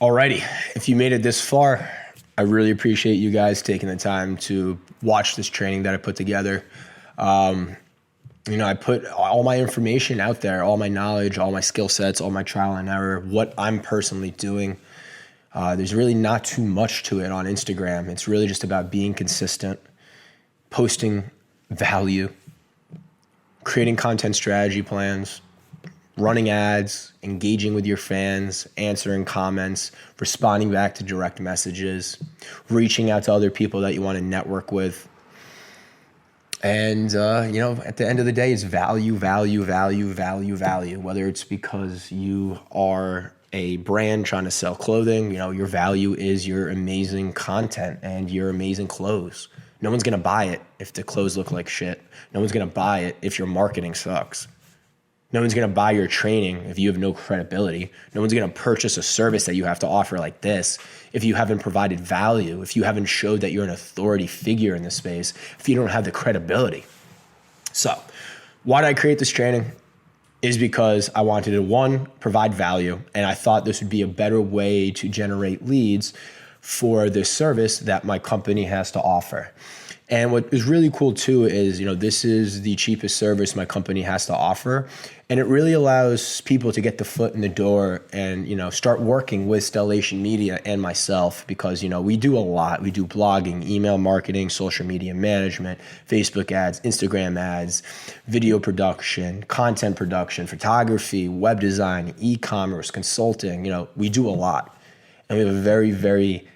Alrighty, if you made it this far, I really appreciate you guys taking the time to watch this training that I put together. I put all my information out there, all my knowledge, all my skill sets, all my trial and error, what I'm personally doing. There's really not too much to it on Instagram. It's really just about being consistent, posting value, creating content strategy plans, running ads, engaging with your fans, answering comments, responding back to direct messages, reaching out to other people that you want to network with. And, at the end of the day, it's value, value, value, value, value. Whether it's because you are a brand trying to sell clothing, your value is your amazing content and your amazing clothes. No one's going to buy it if the clothes look like shit. No one's going to buy it if your marketing sucks. No one's going to buy your training if you have no credibility. No one's going to purchase a service that you have to offer like this if you haven't provided value, if you haven't showed that you're an authority figure in this space, if you don't have the credibility. So why did I create this training? Is because I wanted to, one, provide value, and I thought this would be a better way to generate leads for this service that my company has to offer. And what is really cool too is, this is the cheapest service my company has to offer. And it really allows people to get the foot in the door and, start working with Stellation Media and myself because, we do a lot. We do blogging, email marketing, social media management, Facebook ads, Instagram ads, video production, content production, photography, web design, e-commerce, consulting. We do a lot. And we have a very, very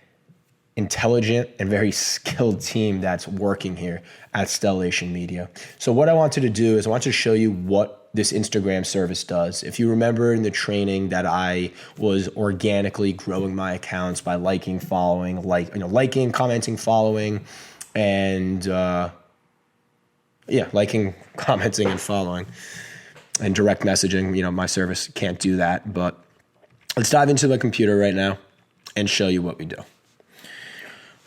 intelligent and very skilled team that's working here at Stellation Media. So what I wanted to do is I wanted to show you what this Instagram service does. If you remember in the training that I was organically growing my accounts by liking, following, liking, commenting, following, and liking, commenting, and following, and direct messaging. My service can't do that, but let's dive into the computer right now and show you what we do.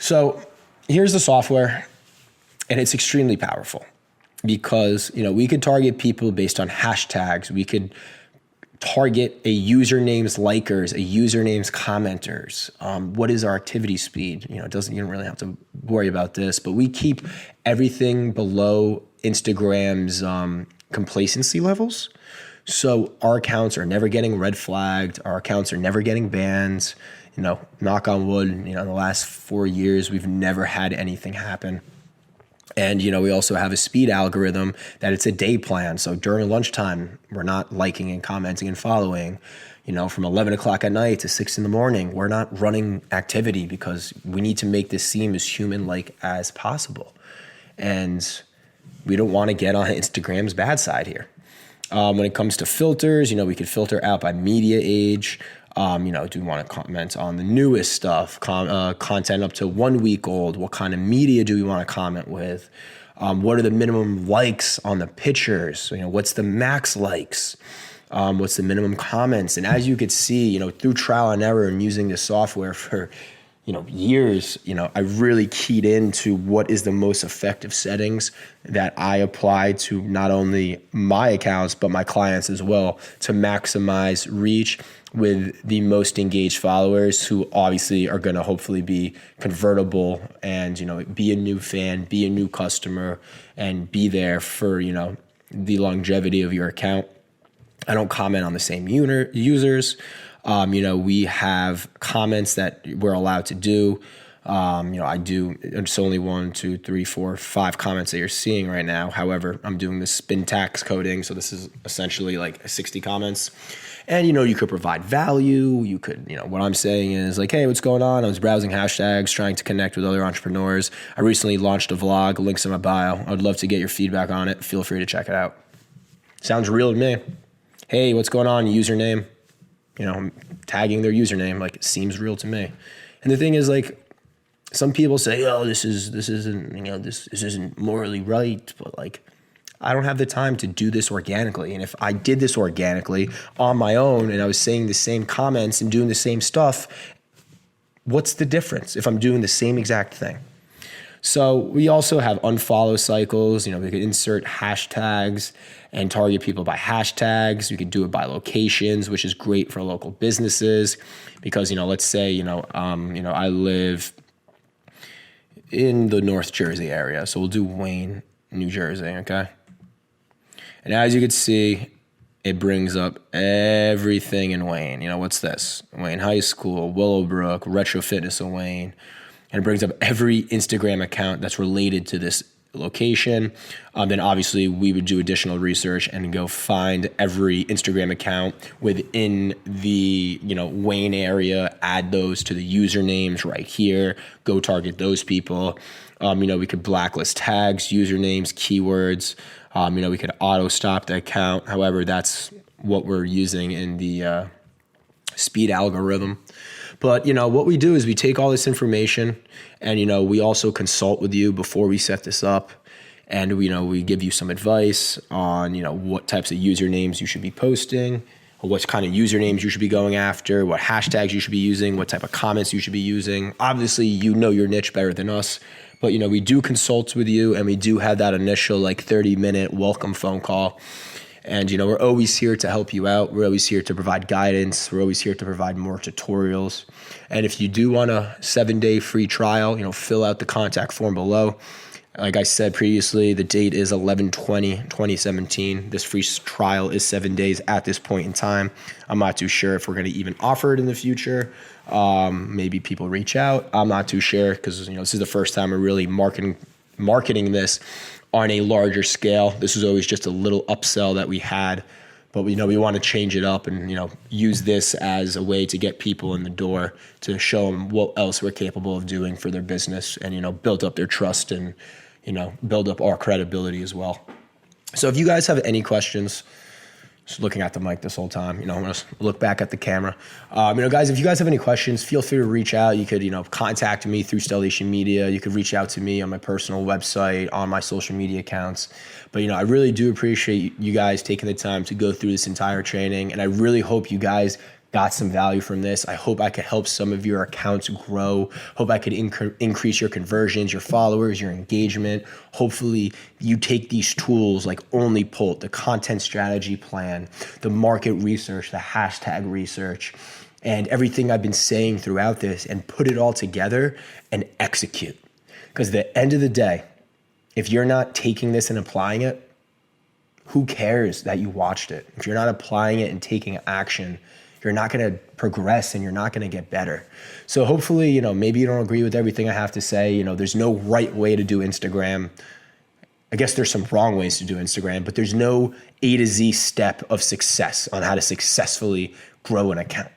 So here's the software, and it's extremely powerful because, we could target people based on hashtags. We could target a username's likers, a username's commenters. What is our activity speed? You don't really have to worry about this, but we keep everything below Instagram's complacency levels. So our accounts are never getting red flagged. Our accounts are never getting banned. Knock on wood, in the last 4 years, we've never had anything happen. And, we also have a speed algorithm that it's a day plan. So during lunchtime, we're not liking and commenting and following. From 11 o'clock at night to 6 in the morning, we're not running activity because we need to make this seem as human-like as possible. And we don't want to get on Instagram's bad side here. When it comes to filters, we could filter out by media age. Do we want to comment on the newest stuff, content up to 1 week old? What kind of media do we want to comment with? What are the minimum likes on the pictures? What's the max likes? What's the minimum comments? And as you could see, through trial and error and using this software for, years, I really keyed into what is the most effective settings that I apply to not only my accounts, but my clients as well to maximize reach with the most engaged followers who obviously are going to hopefully be convertible and, be a new fan, be a new customer, and be there for, the longevity of your account. I don't comment on the same users. We have comments that we're allowed to do. I do, it's only 1, 2, 3, 4, 5 comments that you're seeing right now. However, I'm doing this spin tax coding. So this is essentially like 60 comments. And, you could provide value. You could, what I'm saying is like, hey, what's going on? I was browsing hashtags, trying to connect with other entrepreneurs. I recently launched a vlog, links in my bio. I would love to get your feedback on it. Feel free to check it out. Sounds real to me. Hey, what's going on? Username. I'm tagging their username. Like, it seems real to me. And the thing is, like, some people say, oh, this isn't morally right. But like, I don't have the time to do this organically. And if I did this organically on my own and I was saying the same comments and doing the same stuff, what's the difference if I'm doing the same exact thing? So we also have unfollow cycles. We could insert hashtags and target people by hashtags. We could do it by locations, which is great for local businesses because, let's say, I live in the North Jersey area. So we'll do Wayne, New Jersey, okay? And as you can see, it brings up everything in Wayne. What's this? Wayne High School, Willowbrook, Retro Fitness of Wayne. And it brings up every Instagram account that's related to this location. Then obviously we would do additional research and go find every Instagram account within the Wayne area, add those to the usernames right here, go target those people. We could blacklist tags, usernames, keywords. We could auto stop the account. However, that's what we're using in the speed algorithm. But, what we do is we take all this information and, we also consult with you before we set this up. And, we give you some advice on, what types of usernames you should be posting, or what kind of usernames you should be going after, what hashtags you should be using, what type of comments you should be using. Obviously, you know your niche better than us. But, we do consult with you and we do have that initial 30-minute welcome phone call. And, we're always here to help you out. We're always here to provide guidance. We're always here to provide more tutorials. And if you do want a 7-day free trial, fill out the contact form below. Like I said previously, the date is 11/20/2017. This free trial is 7 days at this point in time. I'm not too sure if we're going to even offer it in the future. Maybe people reach out. I'm not too sure because, this is the first time we're really marketing this on a larger scale. This was always just a little upsell that we had, but we want to change it up and, use this as a way to get people in the door to show them what else we're capable of doing for their business and, build up their trust and, build up our credibility as well. So if you guys have any questions, just looking at the mic this whole time, I'm going to look back at the camera. Guys, if you guys have any questions, feel free to reach out. You could, contact me through Stellation Media. You could reach out to me on my personal website, on my social media accounts. But, I really do appreciate you guys taking the time to go through this entire training. And I really hope you guys got some value from this. I hope I could help some of your accounts grow. Hope I could increase your conversions, your followers, your engagement. Hopefully you take these tools like OnlyPult, the content strategy plan, the market research, the hashtag research, and everything I've been saying throughout this and put it all together and execute. Because at the end of the day, if you're not taking this and applying it, who cares that you watched it? If you're not applying it and taking action, you're not going to progress and you're not going to get better. So hopefully, maybe you don't agree with everything I have to say. There's no right way to do Instagram. I guess there's some wrong ways to do Instagram, but there's no A to Z step of success on how to successfully grow an account.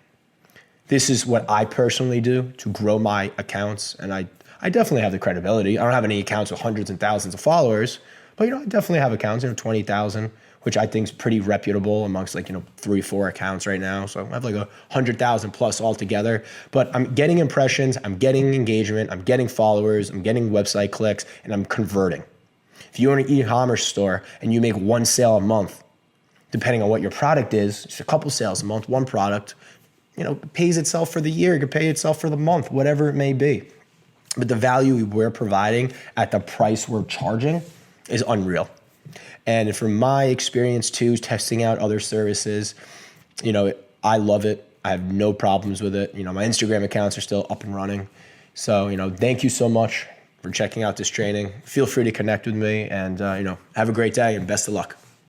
This is what I personally do to grow my accounts. And I definitely have the credibility. I don't have any accounts with hundreds and thousands of followers, but, I definitely have accounts, 20,000. Which I think is pretty reputable amongst 3-4 accounts right now. So I have 100,000 plus altogether, but I'm getting impressions, I'm getting engagement, I'm getting followers, I'm getting website clicks, and I'm converting. If you own an e-commerce store and you make one sale a month, depending on what your product is, it's a couple sales a month, one product, it pays itself for the year, it could pay itself for the month, whatever it may be. But the value we're providing at the price we're charging is unreal. And from my experience too, testing out other services, I love it. I have no problems with it. My Instagram accounts are still up and running. So, thank you so much for checking out this training. Feel free to connect with me and, have a great day and best of luck.